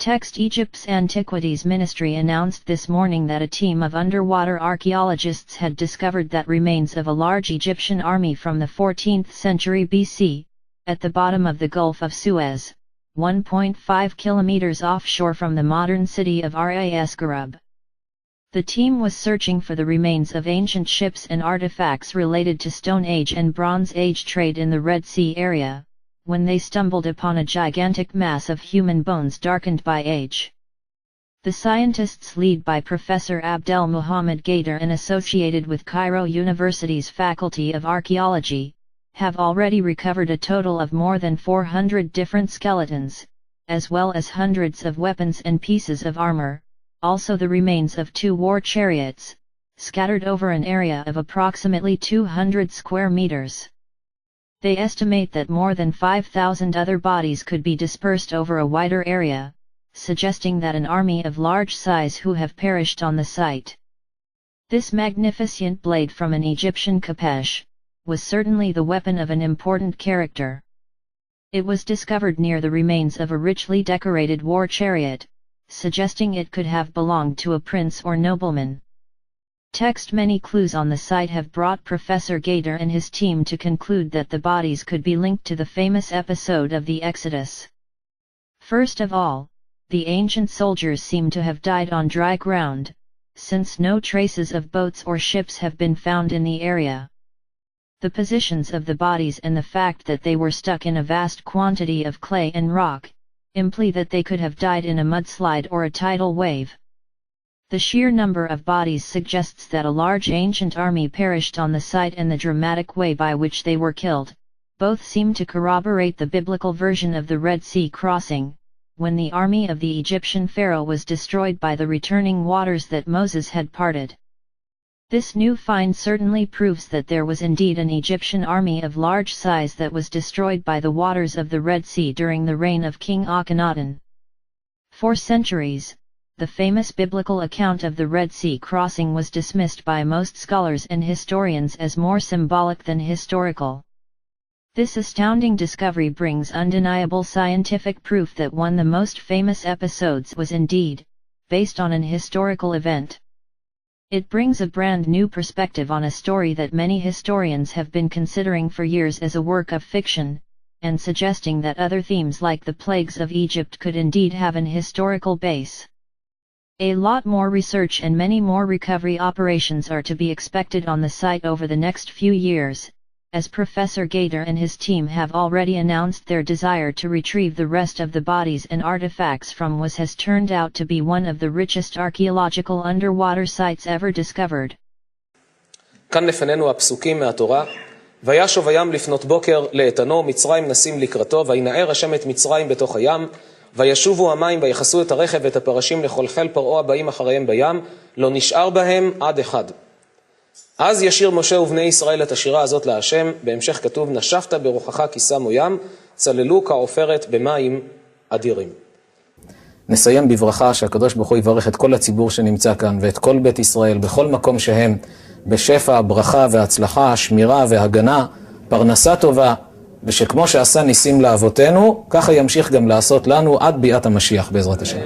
Text Egypt's Antiquities Ministry announced this morning that a team of underwater archaeologists had discovered that remains of a large Egyptian army from the 14th century BC, at the bottom of the Gulf of Suez, 1.5 kilometers offshore from the modern city of Ras Gharib. The team was searching for the remains of ancient ships and artifacts related to Stone Age and Bronze Age trade in the Red Sea area, when they stumbled upon a gigantic mass of human bones darkened by age. The scientists, led by Professor Abdel Mohamed Gader and associated with Cairo University's Faculty of Archaeology, have already recovered a total of more than 400 different skeletons, as well as hundreds of weapons and pieces of armor, also the remains of 2 war chariots, scattered over an area of approximately 200 square meters. They estimate that more than 5,000 other bodies could be dispersed over a wider area, suggesting that an army of large size who have perished on the site. This magnificent blade from an Egyptian Khapesh was certainly the weapon of an important character. It was discovered near the remains of a richly decorated war chariot, suggesting it could have belonged to a prince or nobleman. Text Many clues on the site have brought Professor Gader and his team to conclude that the bodies could be linked to the famous episode of the Exodus. First of all, the ancient soldiers seem to have died on dry ground, since no traces of boats or ships have been found in the area. The positions of the bodies and the fact that they were stuck in a vast quantity of clay and rock, imply that they could have died in a mudslide or a tidal wave. The sheer number of bodies suggests that a large ancient army perished on the site, and the dramatic way by which they were killed, both seem to corroborate the biblical version of the Red Sea crossing, when the army of the Egyptian pharaoh was destroyed by the returning waters that Moses had parted. This new find certainly proves that there was indeed an Egyptian army of large size that was destroyed by the waters of the Red Sea during the reign of King Akhenaten. For centuries, the famous biblical account of the Red Sea crossing was dismissed by most scholars and historians as more symbolic than historical. This astounding discovery brings undeniable scientific proof that one of the most famous episodes was indeed based on an historical event. It brings a brand new perspective on a story that many historians have been considering for years as a work of fiction, and suggesting that other themes like the plagues of Egypt could indeed have an historical base. A lot more research and many more recovery operations are to be expected on the site over the next few years, as Professor Gader and his team have already announced their desire to retrieve the rest of the bodies and artifacts from what has turned out to be one of the richest archaeological underwater sites ever discovered. כאן לפנינו הפסוקים מהתורה, וישוב הים לפנות בוקר לאיתנו, מצרים נסים לקראתו, וינער השם את מצרים בתוך הים, וישובו המים ויחסו את הרכב ואת הפרשים לכל חיל פרעה הבאים אחריהם בים, לא נשאר בהם עד אחד. אז ישיר משה ובני ישראל את השירה הזאת להשם, בהמשך כתוב, נשפת ברוחך כי שמו ים, צללו כעופרת במים אדירים. נסיים בברכה שהקדוש ברוך הוא יברך את כל הציבור שנמצא כאן ואת כל בית ישראל בכל מקום שהם, בשפע, ברכה והצלחה, שמירה והגנה, פרנסה טובה, ושכמו שעשה ניסים לאבותינו, ככה ימשיך גם לעשות לנו עד ביאת המשיח בעזרת השם.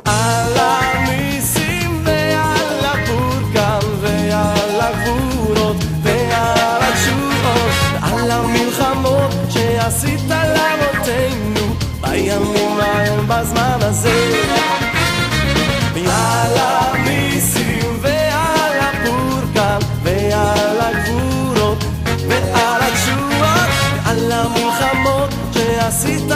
על הניסים ועל הבורגל ועל הגבורות ועל התשועות ועל המלחמות שעשית לאבותינו בימים ההם בזמן הזה. על הניסים ועל הבורגל ועל הגבורות ועל התשועות ועל המלחמות שעשית